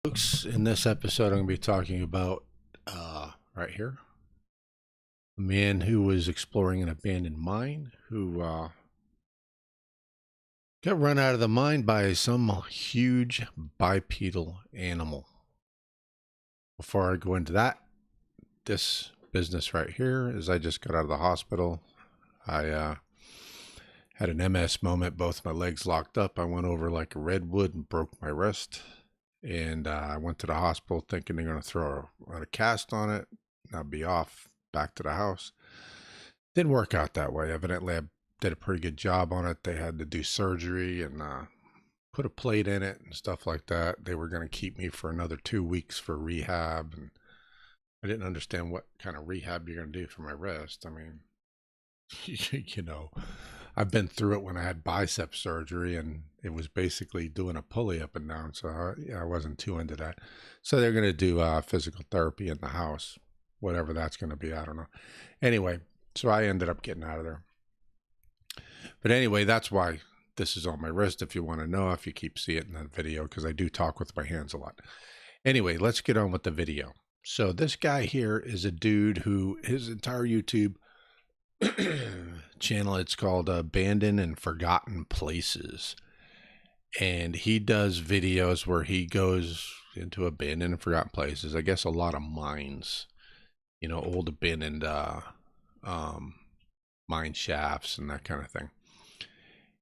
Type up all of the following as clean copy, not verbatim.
Folks, in this episode, I'm going to be talking about right here a man who was exploring an abandoned mine who got run out of the mine by some huge bipedal animal. Before I go into that, this business right here is I just got out of the hospital. I had an MS moment, both my legs locked up. I went over like a redwood and broke my wrist. And I went to the hospital thinking they're going to throw a cast on it. And I'll be off back to the house. Didn't work out that way. Evidently, I did a pretty good job on it. They had to do surgery and put a plate in it and stuff like that. They were going to keep me for another 2 weeks for rehab. And I didn't understand what kind of rehab you're going to do for my wrist. I mean, you know, I've been through it when I had bicep surgery, and it was basically doing a pulley up and down. So I wasn't too into that. So they're going to do physical therapy in the house, whatever that's going to be. I don't know. Anyway, so I ended up getting out of there. But anyway, that's why this is on my wrist. If you want to know, if you keep seeing it in the video, because I do talk with my hands a lot. Anyway, let's get on with the video. So this guy here is a dude who his entire YouTube channel, it's called Abandoned and Forgotten Places, and he does videos where he goes into abandoned and forgotten places. I guess a lot of mines, you know, old abandoned mine shafts and that kind of thing,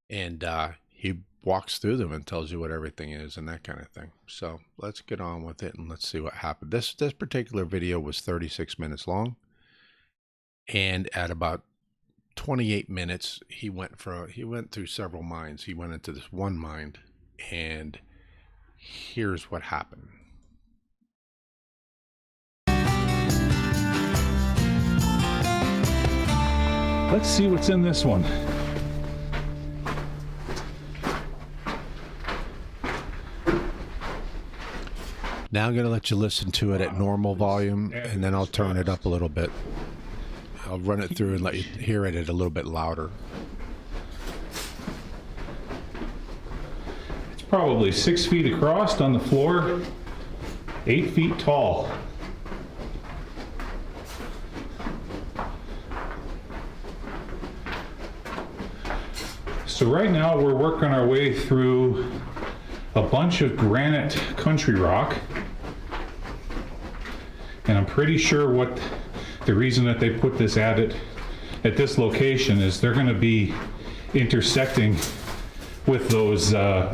and he walks through them and tells you what everything is and that kind of thing. So let's get on with it and let's see what happened. This particular video was 36 minutes long. And at about 28 minutes, he went through several mines. He went into this one mine, and here's what happened. Let's see what's in this one. Now I'm going to let you listen to it at normal volume, and then I'll turn it up a little bit. I'll run it through and let you hear it at a little bit louder. It's probably 6 feet across on the floor, 8 feet tall. So right now we're working our way through a bunch of granite country rock. And I'm pretty sure what the reason that they put this at this location is they're going to be intersecting with those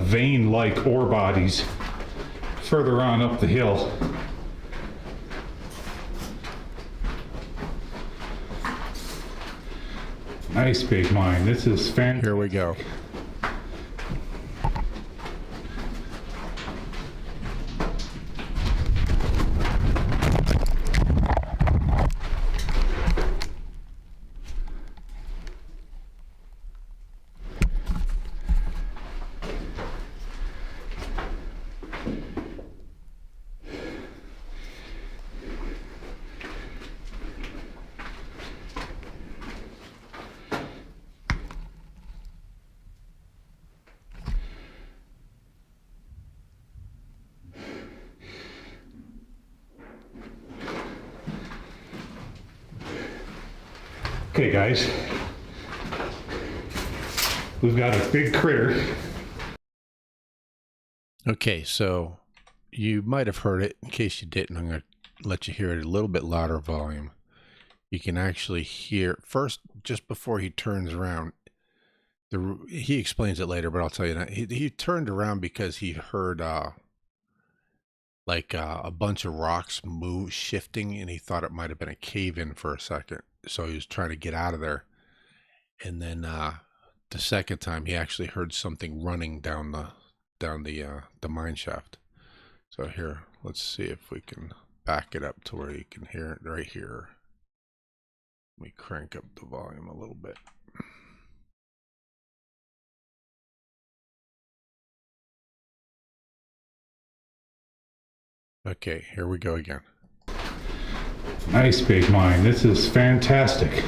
vein-like ore bodies further on up the hill. Nice big mine. This is fantastic. Here we go. Okay guys, we've got a big critter. Okay, so you might have heard it. In case you didn't, I'm going to let you hear it at a little bit louder volume. You can actually hear, first, just before he turns around, he explains it later, but I'll tell you now, he turned around because he heard a bunch of rocks shifting, and he thought it might have been a cave-in for a second. So he was trying to get out of there. And then the second time, he actually heard something running down the mine shaft. So here, let's see if we can back it up to where you can hear it right here. Let me crank up the volume a little bit. Okay, here we go again. Nice big mine. This is fantastic.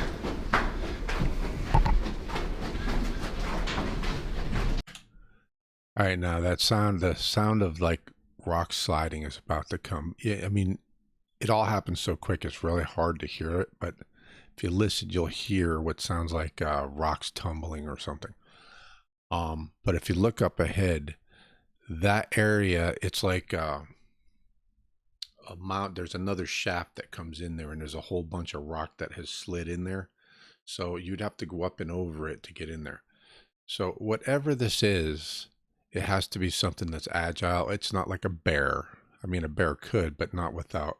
All right, now that sound, the sound of like rock sliding is about to come. Yeah, I mean, it all happens so quick, it's really hard to hear it, but if you listen, you'll hear what sounds like rocks tumbling or something. But if you look up ahead, that area, it's like a mount. There's another shaft that comes in there, and there's a whole bunch of rock that has slid in there. So you'd have to go up and over it to get in there. So whatever this is, it has to be something that's agile. It's not like a bear. I mean, a bear could, but not without.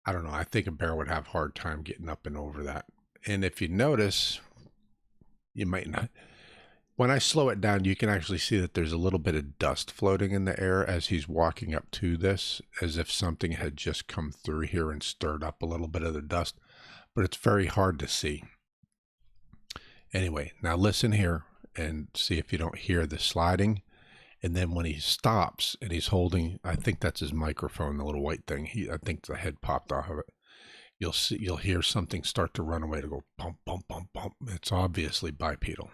I don't know. I think a bear would have a hard time getting up and over that. And if you notice, you might not. When I slow it down, you can actually see that there's a little bit of dust floating in the air as he's walking up to this, as if something had just come through here and stirred up a little bit of the dust, but it's very hard to see. Anyway, now listen here and see if you don't hear the sliding. And then when he stops and he's holding, I think that's his microphone, the little white thing. I think the head popped off of it. You'll hear something start to run away to go bump, bump, bump, bump. It's obviously bipedal.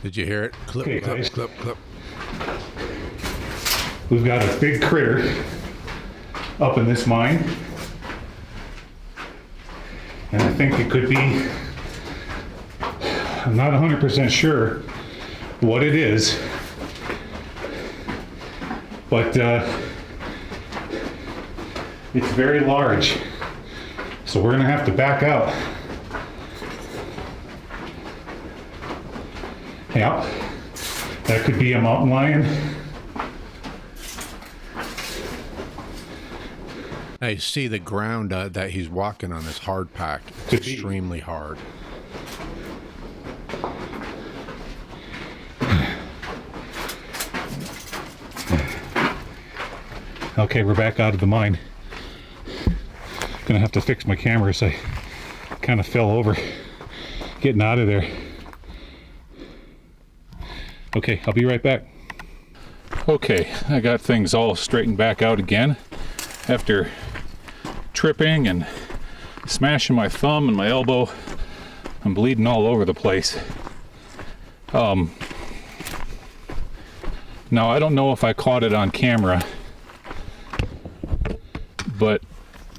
Did you hear it? Clip, Okay, clip, guys. clip, clip. We've got a big critter up in this mine. And I think it could be, I'm not 100% sure what it is, but it's very large. So we're gonna have to back out. Yeah, that could be a mountain lion. Now you see the ground that he's walking on is hard packed. It's extremely hard. Okay, we're back out of the mine. Gonna have to fix my camera, so I kind of fell over getting out of there. Okay, I'll be right back. Okay, I got things all straightened back out again after tripping and smashing my thumb and my elbow. I'm bleeding all over the place. Now I don't know if I caught it on camera, but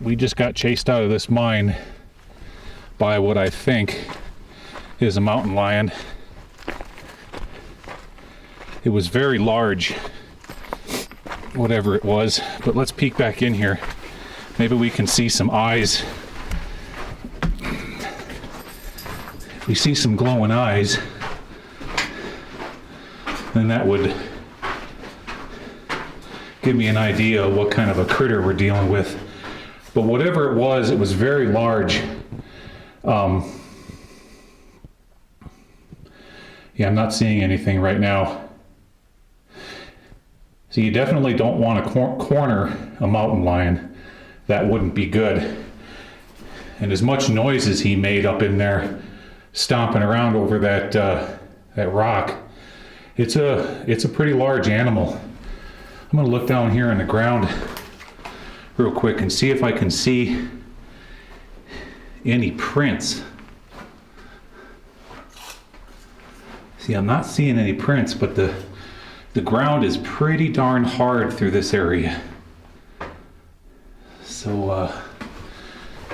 we just got chased out of this mine by what I think is a mountain lion. It was very large, whatever it was, but let's peek back in here. Maybe we can see some eyes. If we see some glowing eyes, then that would give me an idea of what kind of a critter we're dealing with. But whatever it was very large. Yeah, I'm not seeing anything right now. So you definitely don't want to corner a mountain lion. That wouldn't be good. And as much noise as he made up in there, stomping around over that that rock, it's a pretty large animal. I'm gonna look down here on the ground real quick and see if I can see any prints. See, I'm not seeing any prints, but the ground is pretty darn hard through this area. So,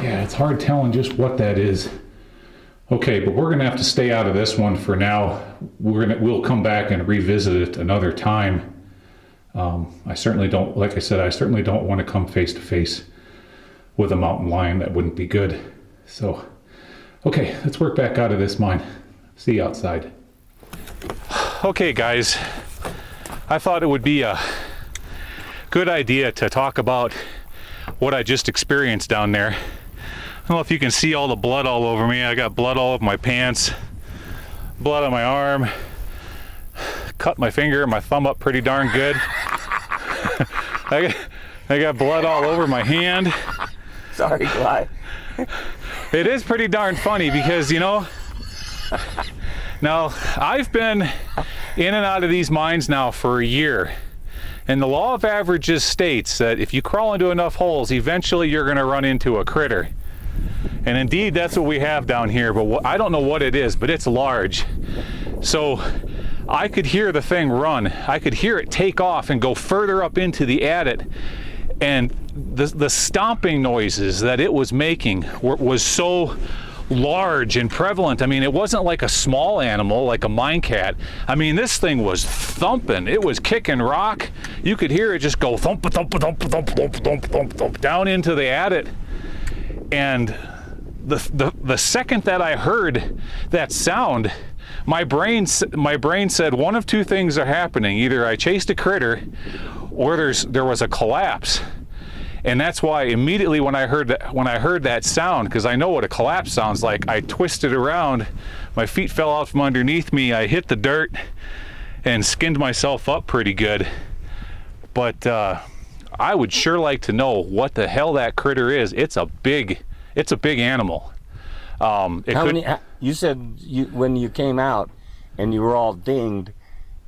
yeah, it's hard telling just what that is. Okay, but we're gonna have to stay out of this one for now. We'll come back and revisit it another time. I certainly don't, like I said, I certainly don't want to come face to face with a mountain lion. That wouldn't be good. So, okay, let's work back out of this mine. See you outside. Okay, guys. I thought it would be a good idea to talk about what I just experienced down there. I don't know if you can see all the blood all over me. I got blood all over my pants. blood on my arm, cut my finger and my thumb up pretty darn good. I got blood all over my hand. Sorry, Clyde. It is pretty darn funny because, you know, now I've been in and out of these mines now for a year. And the law of averages states that if you crawl into enough holes, eventually you're going to run into a critter. And indeed, that's what we have down here, but I don't know what it is, but it's large. So I could hear the thing run. I could hear it take off and go further up into the adit. And the stomping noises that it was making was so large and prevalent. I mean, it wasn't like a small animal, like a mine cat. I mean, this thing was thumping. It was kicking rock. You could hear it just go thump, thump, thump, thump, thump, thump, thump, thump, down into the adit. And the second that I heard that sound, my brain said one of two things are happening. Either I chased a critter, or there was a collapse. And that's why immediately when I heard that sound, because I know what a collapse sounds like, I twisted around, my feet fell out from underneath me, I hit the dirt and skinned myself up pretty good. But I would sure like to know what the hell that critter is. It's a big animal. You said when you came out and you were all dinged,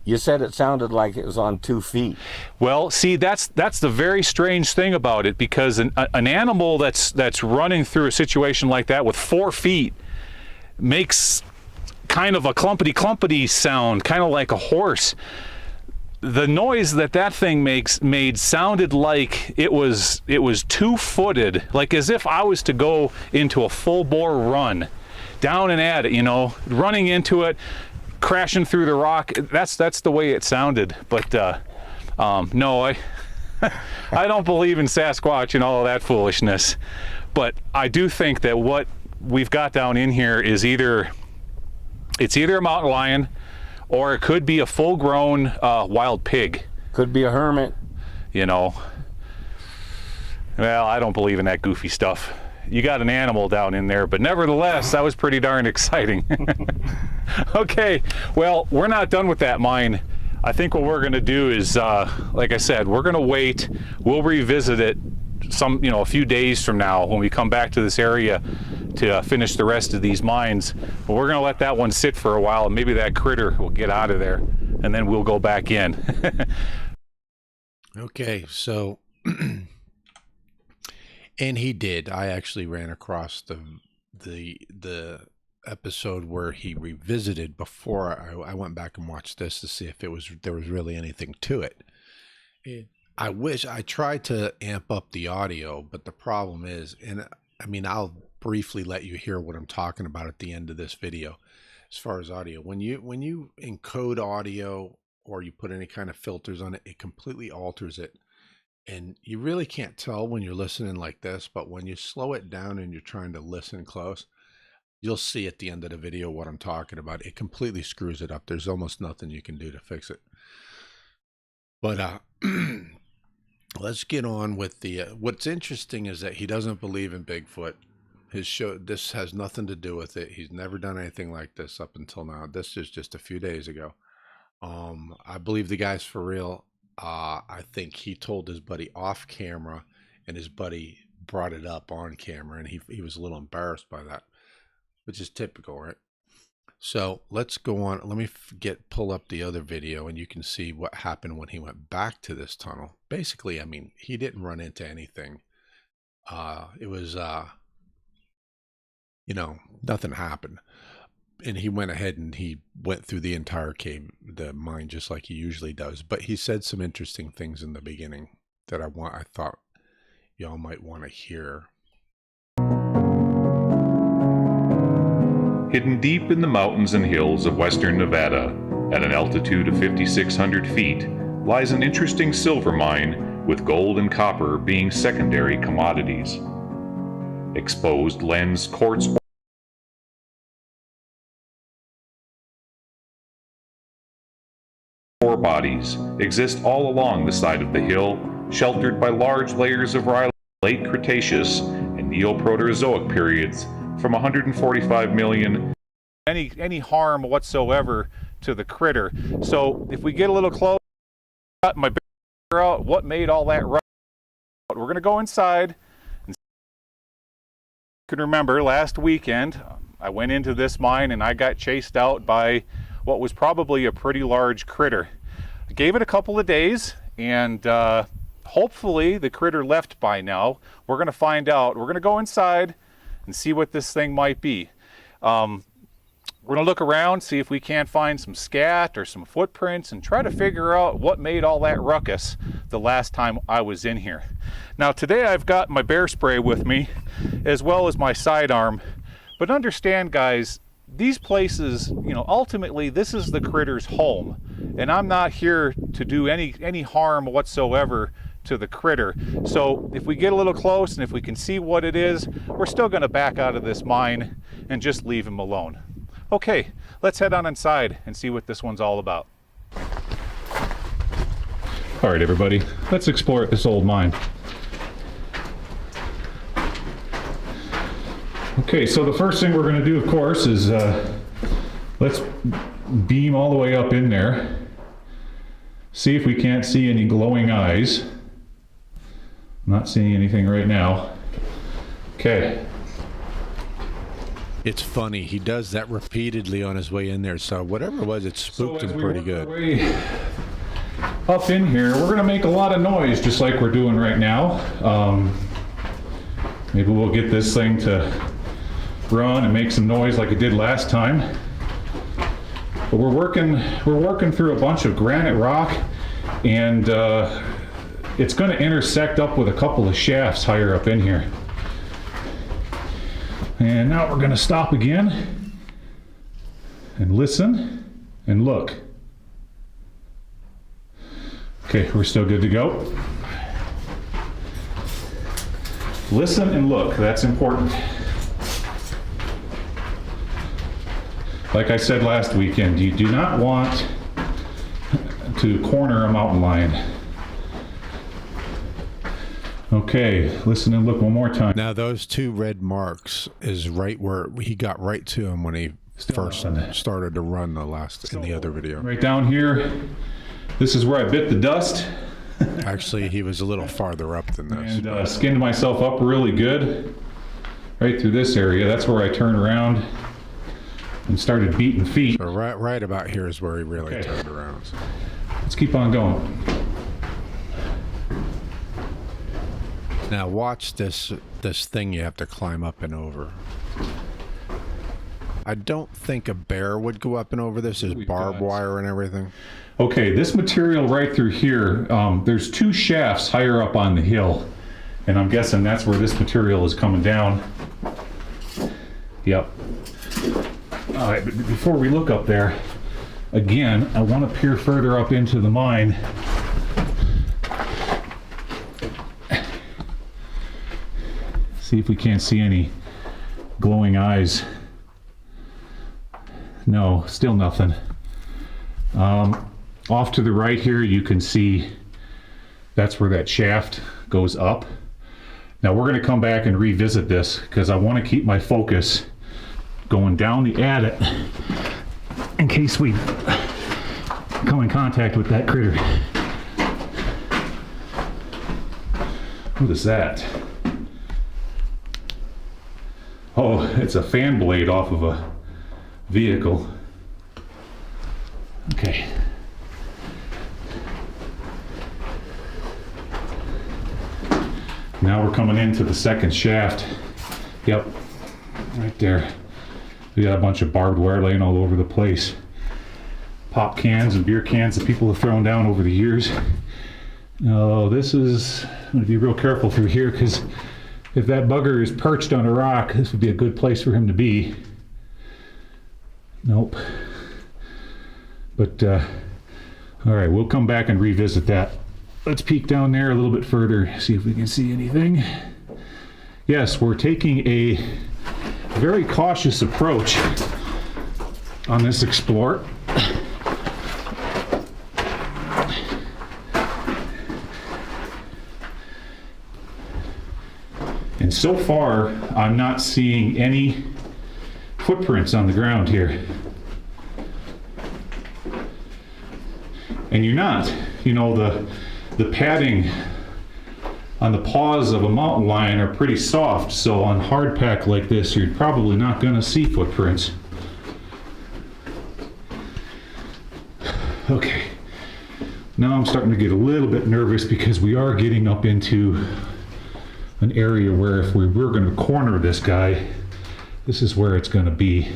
you said it sounded like it was on 2 feet. Well, see, that's the very strange thing about it, because an animal that's running through a situation like that with 4 feet makes kind of a clumpity sound, kind of like a horse. The noise that thing made sounded like it was 2-footed, like as if I was to go into a full bore run down and at it, you know, running into it, crashing through the rock. That's the way it sounded. But no, I don't believe in Sasquatch and all of that foolishness. But I do think that what we've got down in here is either a mountain lion, or it could be a full-grown wild pig. Could be a hermit. You know. Well, I don't believe in that goofy stuff. You got an animal down in there, but nevertheless, that was pretty darn exciting. Okay, well, we're not done with that mine. I think what we're gonna do is, like I said, we're gonna wait. We'll revisit it a few days from now when we come back to this area to finish the rest of these mines. But we're gonna let that one sit for a while, and maybe that critter will get out of there, and then we'll go back in. Okay, so and he did. I actually ran across the episode where he revisited before I went back and watched this to see if there was really anything to it. I tried to amp up the audio, but the problem is, and I mean, I'll briefly let you hear what I'm talking about at the end of this video. As far as audio, when you encode audio or you put any kind of filters on it, it completely alters it. And you really can't tell when you're listening like this, but when you slow it down and you're trying to listen close, you'll see at the end of the video what I'm talking about. It completely screws it up. There's almost nothing you can do to fix it. But let's get on with the what's interesting is that he doesn't believe in Bigfoot. This has nothing to do with it. He's never done anything like this up until now. This is just a few days ago. I believe the guy's for real. I think he told his buddy off camera, and his buddy brought it up on camera, and he was a little embarrassed by that, which is typical, right? So let's go on. Let me pull up the other video, and you can see what happened when he went back to this tunnel. Basically, I mean, he didn't run into anything. It was, nothing happened. And he went ahead and he went through the entire cave, the mine, just like he usually does. But he said some interesting things in the beginning that I thought y'all might want to hear. Hidden deep in the mountains and hills of western Nevada, at an altitude of 5,600 feet, lies an interesting silver mine, with gold and copper being secondary commodities. Exposed lens, quartz, ore bodies exist all along the side of the hill, sheltered by large layers of late Cretaceous and Neoproterozoic periods from 145 million any harm whatsoever to the critter. So if we get a little close, got my bear out, what made all that ruckus? We're going to go inside. And you can remember last weekend, I went into this mine and I got chased out by what was probably a pretty large critter. I gave it a couple of days, and hopefully the critter left by now. We're going to find out. We're going to go inside and see what this thing might be. We're going to look around, see if we can't find some scat or some footprints, and try to figure out what made all that ruckus the last time I was in here. Now today I've got my bear spray with me, as well as my sidearm. But understand, guys, these places, you know, ultimately this is the critter's home, and I'm not here to do any harm whatsoever to the critter. So if we get a little close and if we can see what it is, we're still going to back out of this mine and just leave him alone. Okay, let's head on inside and see what this one's all about. All right, everybody, let's explore this old mine. Okay, so the first thing we're going to do, of course, is let's beam all the way up in there. See if we can't see any glowing eyes. I'm not seeing anything right now. Okay. It's funny, he does that repeatedly on his way in there, so whatever it was, it spooked him pretty good. Up in here, we're going to make a lot of noise, just like we're doing right now. Maybe we'll get this thing to run and make some noise like it did last time. But we're working through a bunch of granite rock, and it's going to intersect up with a couple of shafts higher up in here. And now we're going to stop again and listen and look. Okay, we're still good to go. Listen and look, that's important. Like I said last weekend, you do not want to corner a mountain lion. Okay, listen and look one more time. Now those two red marks is right where he got right to him when he first started to run in the other video. Right down here, this is where I bit the dust. Actually, he was a little farther up than this. And skinned myself up really good. Right through this area, that's where I turned around and started beating feet. So right about here is where he really turned around. Let's keep on going. Now watch this thing you have to climb up and over. I don't think a bear would go up and over this. There's barbed wire and everything. Okay, this material right through here, there's two shafts higher up on the hill, and I'm guessing that's where this material is coming down. Yep. All right, but before we look up there, again, I want to peer further up into the mine. See if we can't see any glowing eyes. No, still nothing. Off to the right here, you can see that's where that shaft goes up. Now we're going to come back and revisit this because I want to keep my focus going down the adit in case we come in contact with that critter. What is that? Oh, it's a fan blade off of a vehicle. Okay. Now we're coming into the second shaft. Yep, right there. We got a bunch of barbed wire laying all over the place. Pop cans and beer cans that people have thrown down over the years. Oh, this is, I'm going to be real careful through here because if that bugger is perched on a rock, this would be a good place for him to be. Nope. But, all right, we'll come back and revisit that. Let's peek down there a little bit further, see if we can see anything. Yes, we're taking a very cautious approach on this explore. And so far, I'm not seeing any footprints on the ground here. And you're not, you know, the padding on the paws of a mountain lion are pretty soft, so on hard pack like this, you're probably not going to see footprints. Okay, now I'm starting to get a little bit nervous because we are getting up into an area where if we were going to corner this guy, this is where it's going to be.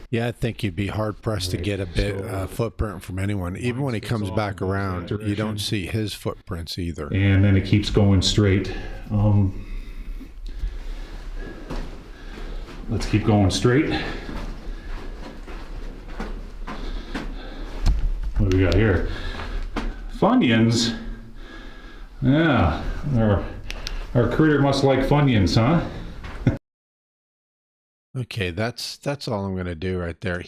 Yeah, I think you'd be hard pressed to get a bit footprint from anyone. Even when he comes back around, you don't see his footprints either. And then it keeps going straight. Let's keep going straight. What do we got here? Funyuns. Yeah, our critter must like Funyuns, huh? Okay, that's all I'm gonna do right there.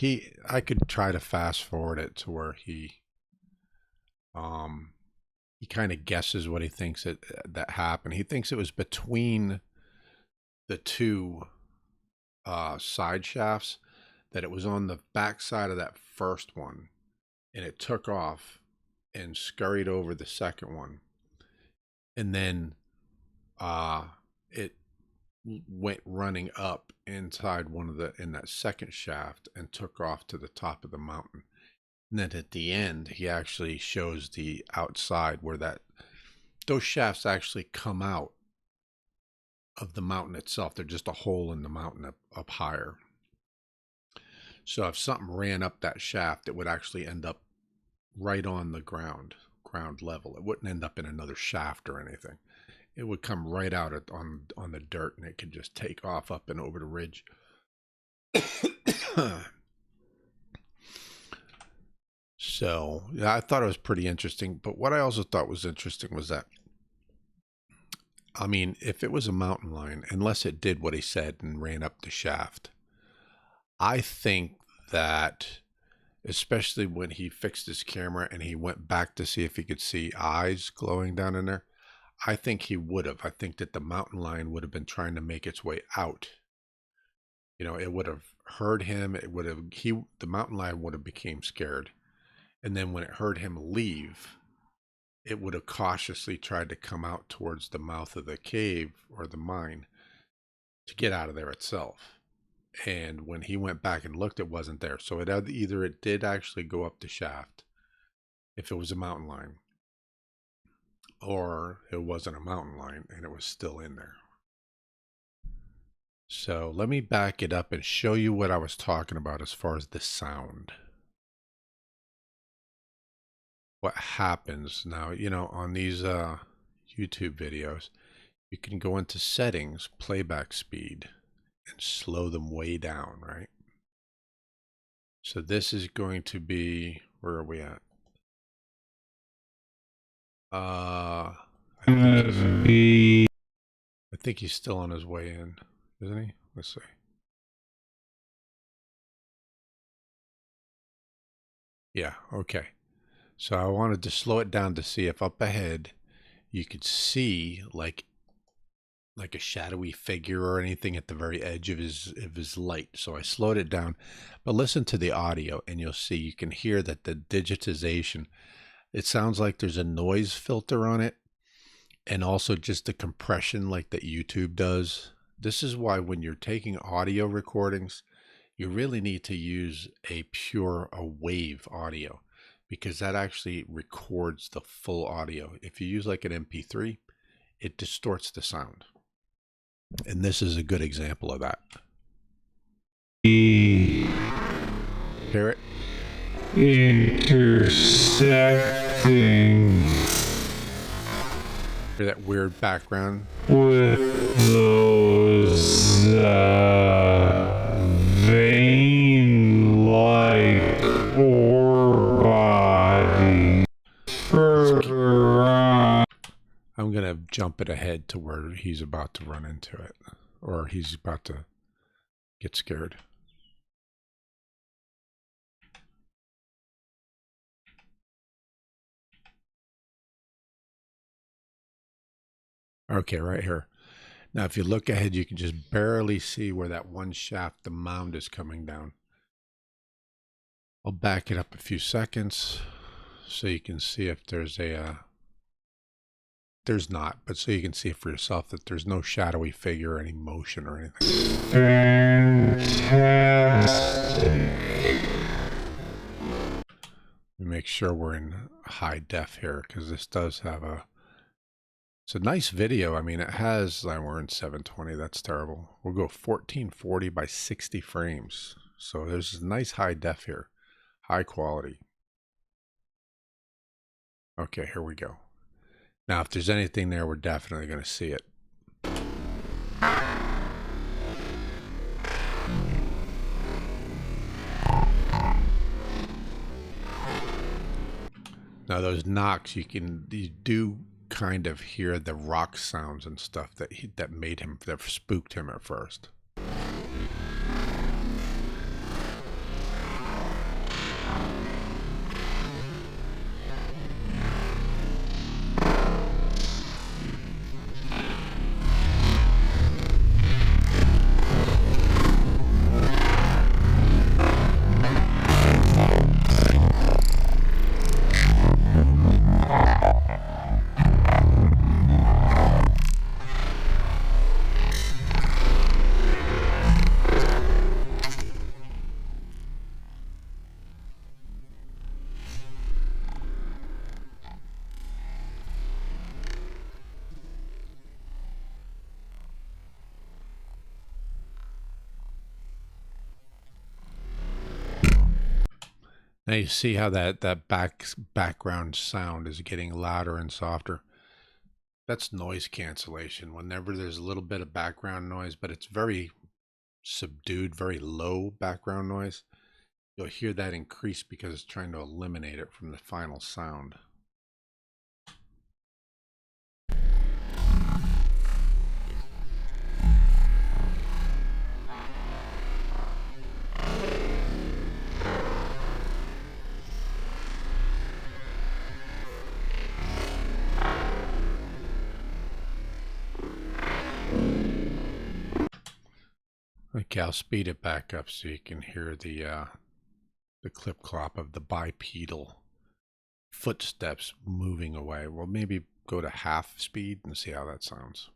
I could try to fast forward it to where he kind of guesses what he thinks that happened. He thinks it was between the two side shafts, that it was on the back side of that first one, and it took off and scurried over the second one, and then it went running up inside in that second shaft and took off to the top of the mountain. And then at the end, he actually shows the outside where those shafts actually come out of the mountain itself. They're just a hole in the mountain up higher. So if something ran up that shaft, it would actually end up right on the ground level. It wouldn't end up in another shaft or anything. It would come right out on the dirt, and it could just take off up and over the ridge. So, yeah, I thought it was pretty interesting. But what I also thought was interesting was that, I mean, if it was a mountain lion, unless it did what he said and ran up the shaft, I think that, especially when he fixed his camera and he went back to see if he could see eyes glowing down in there, I think he would have. I think that the mountain lion would have been trying to make its way out. You know, it would have heard him. The mountain lion would have became scared. And then when it heard him leave, it would have cautiously tried to come out towards the mouth of the cave or the mine to get out of there itself. And when he went back and looked, it wasn't there. So either it did actually go up the shaft, if it was a mountain lion, or it wasn't a mountain lion and it was still in there. So let me back it up and show you what I was talking about as far as the sound. What happens now, you know, on these YouTube videos, you can go into settings, playback speed, and slow them way down, right? So this is going to be, where are we at? I think he's still on his way in, isn't he? Let's see. Yeah, okay. So I wanted to slow it down to see if up ahead you could see like a shadowy figure or anything at the very edge of his light. So I slowed it down. But listen to the audio and you'll see, you can hear that the digitization, it sounds like there's a noise filter on it, and also just the compression like that YouTube does. This is why when you're taking audio recordings, you really need to use a wave audio, because that actually records the full audio. If you use like an MP3, it distorts the sound. And this is a good example of that. Hear it? Intersecting Hear that weird background? with those vein-like ore bodies further on. I'm going to jump it ahead to where he's about to run into it, or he's about to get scared. Okay, right here. Now, if you look ahead, you can just barely see where that one shaft, the mound, is coming down. I'll back it up a few seconds so you can see if there's a, there's not, but so you can see for yourself that there's no shadowy figure or any motion or anything. Fantastic. Make sure we're in high def here, because this does have a, it's a nice video. I mean, it has, we're in 720, that's terrible. We'll go 1440 by 60 frames. So there's a nice high def here, high quality. Okay, here we go. Now, if there's anything there, we're definitely going to see it. Now, those knocks, you do kind of hear the rock sounds and stuff that that spooked him at first. Now you see how that background sound is getting louder and softer. That's noise cancellation. Whenever there's a little bit of background noise, but it's very subdued, very low background noise, you'll hear that increase because it's trying to eliminate it from the final sound. Okay, I'll speed it back up so you can hear the clip clop of the bipedal footsteps moving away. Well, maybe go to half speed and see how that sounds.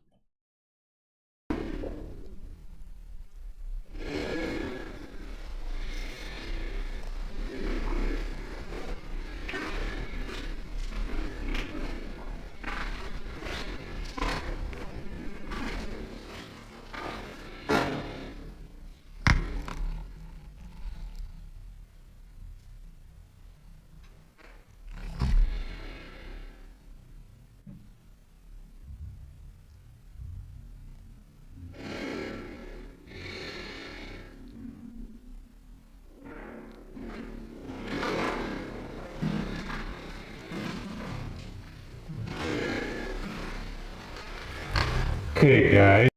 Okay, guys.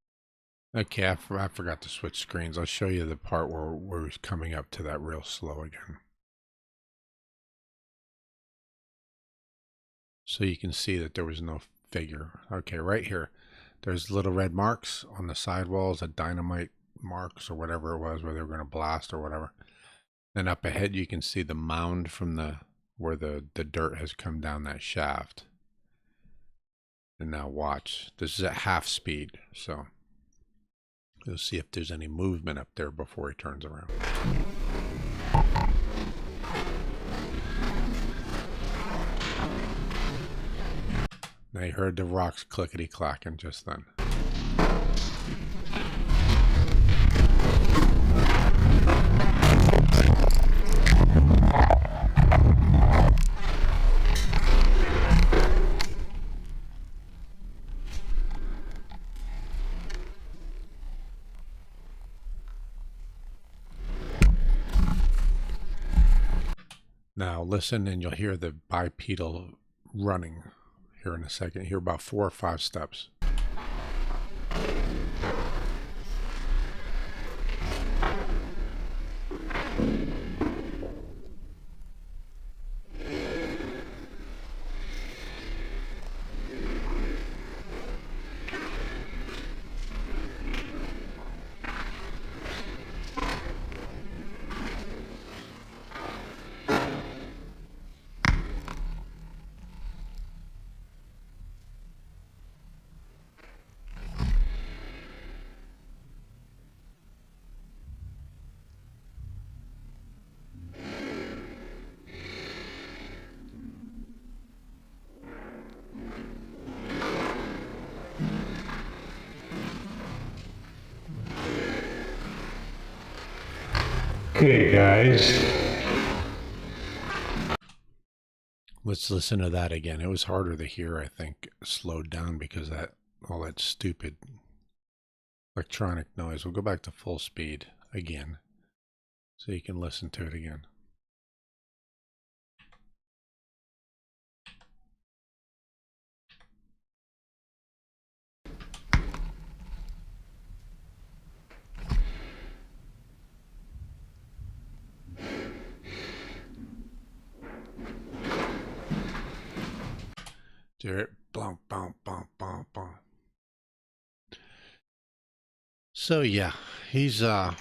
Okay, I forgot to switch screens. I'll show you the part where he's coming up to that real slow again. So you can see that there was no figure. Okay, right here, there's little red marks on the sidewalls, a dynamite marks or whatever it was, where they were going to blast or whatever. Then up ahead, you can see the mound from where the dirt has come down that shaft. And now watch, this is at half speed, so you'll see if there's any movement up there before he turns around. Now you heard the rocks clickety-clacking just then. Now listen and you'll hear the bipedal running here in a second. Hear about 4 or 5 steps. Okay, guys. Let's listen to that again. It was harder to hear, I think, slowed down because that all that stupid electronic noise. We'll go back to full speed again so you can listen to it again. Jared, bump, bump, bump, bump, bump. So yeah, he's I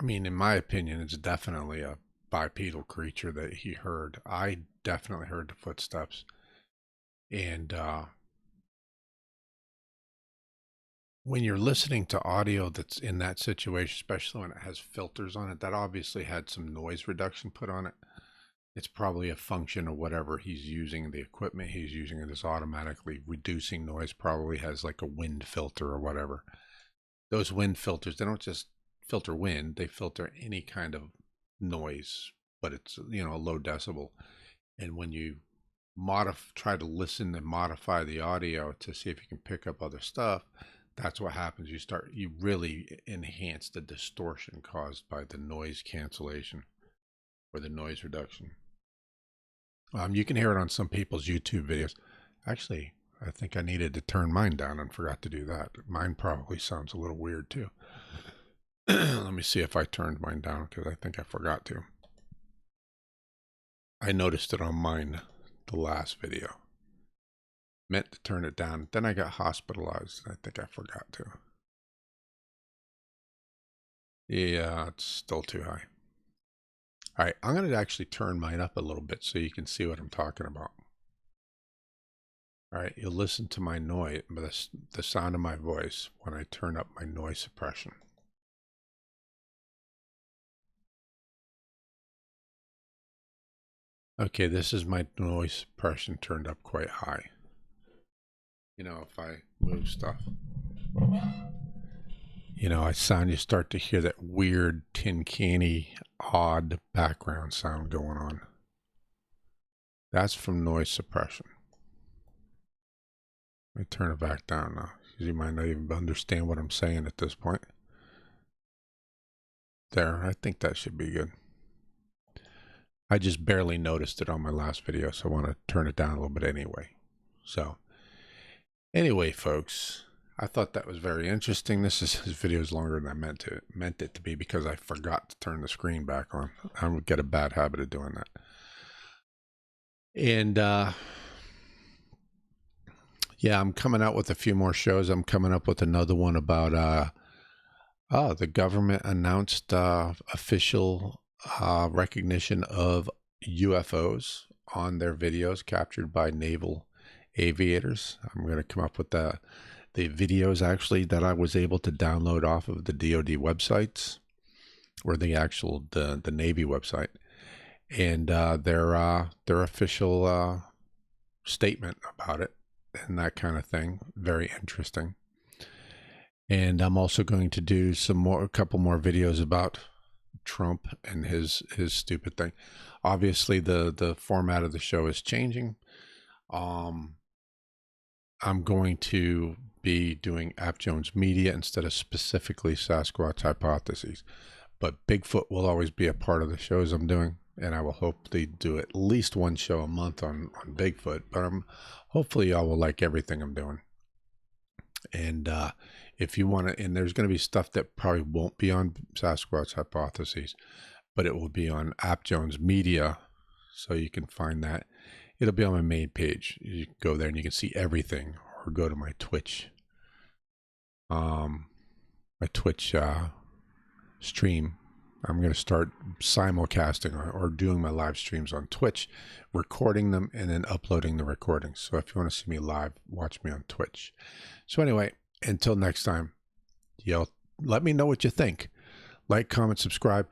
mean, in my opinion, it's definitely a bipedal creature that he heard. I definitely heard the footsteps. And when you're listening to audio that's in that situation, especially when it has filters on it, that obviously had some noise reduction put on it. It's probably a function of whatever he's using, the equipment he's using. It is automatically reducing noise, probably has like a wind filter or whatever. Those wind filters, they don't just filter wind, they filter any kind of noise, but it's, you know, a low decibel. And when you try to listen and modify the audio to see if you can pick up other stuff, that's what happens. You really enhance the distortion caused by the noise cancellation or the noise reduction. You can hear it on some people's YouTube videos. Actually, I think I needed to turn mine down and forgot to do that. Mine probably sounds a little weird too. Let me see if I turned mine down because I think I forgot to. I noticed it on mine the last video. Meant to turn it down. Then I got hospitalized. I think I forgot to. Yeah, it's still too high. All right, I'm going to actually turn mine up a little bit so you can see what I'm talking about. All right, you'll listen to my noise, the sound of my voice when I turn up my noise suppression. Okay, this is my noise suppression turned up quite high. You know, if I move stuff, you know, you start to hear that weird tin canny, odd background sound going on. That's from noise suppression. Let me turn it back down now, because you might not even understand what I'm saying at this point. There, I think that should be good. I just barely noticed it on my last video, so I want to turn it down a little bit anyway. So, anyway, folks, I thought that was very interesting. This video is longer than I meant it to be because I forgot to turn the screen back on. I would get a bad habit of doing that. And yeah, I'm coming out with a few more shows. I'm coming up with another one about the government announced official recognition of UFOs on their videos captured by naval aviators. I'm going to come up with the videos actually that I was able to download off of the DoD websites or the actual the Navy website, and their official statement about it and that kind of thing. Very interesting. And I'm also going to do a couple more videos about Trump and his stupid thing. Obviously the format of the show is changing. I'm going to be doing App Jones Media instead of specifically Sasquatch Hypotheses, but Bigfoot will always be a part of the shows I'm doing, and I will hopefully do at least one show a month on Bigfoot, but hopefully y'all will like everything I'm doing. And if you want to, and there's going to be stuff that probably won't be on Sasquatch Hypotheses, but it will be on App Jones Media, so you can find that. It'll be on my main page. You can go there and you can see everything, or go to my Twitch, stream. I'm going to start simulcasting or doing my live streams on Twitch, recording them and then uploading the recordings. So if you want to see me live, watch me on Twitch. So anyway, until next time, let me know what you think. Like, comment, subscribe.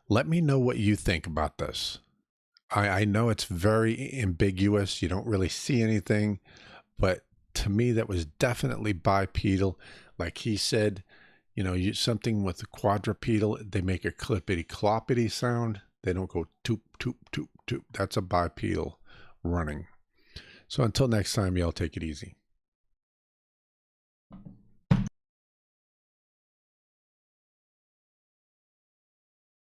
Let me know what you think about this. I know it's very ambiguous. You don't really see anything, but to me, that was definitely bipedal. Like he said, You know, something with a quadrupedal, they make a clippity cloppity sound. They don't go toop, toop, toop, toop. That's a bipedal running. So until next time, y'all take it easy.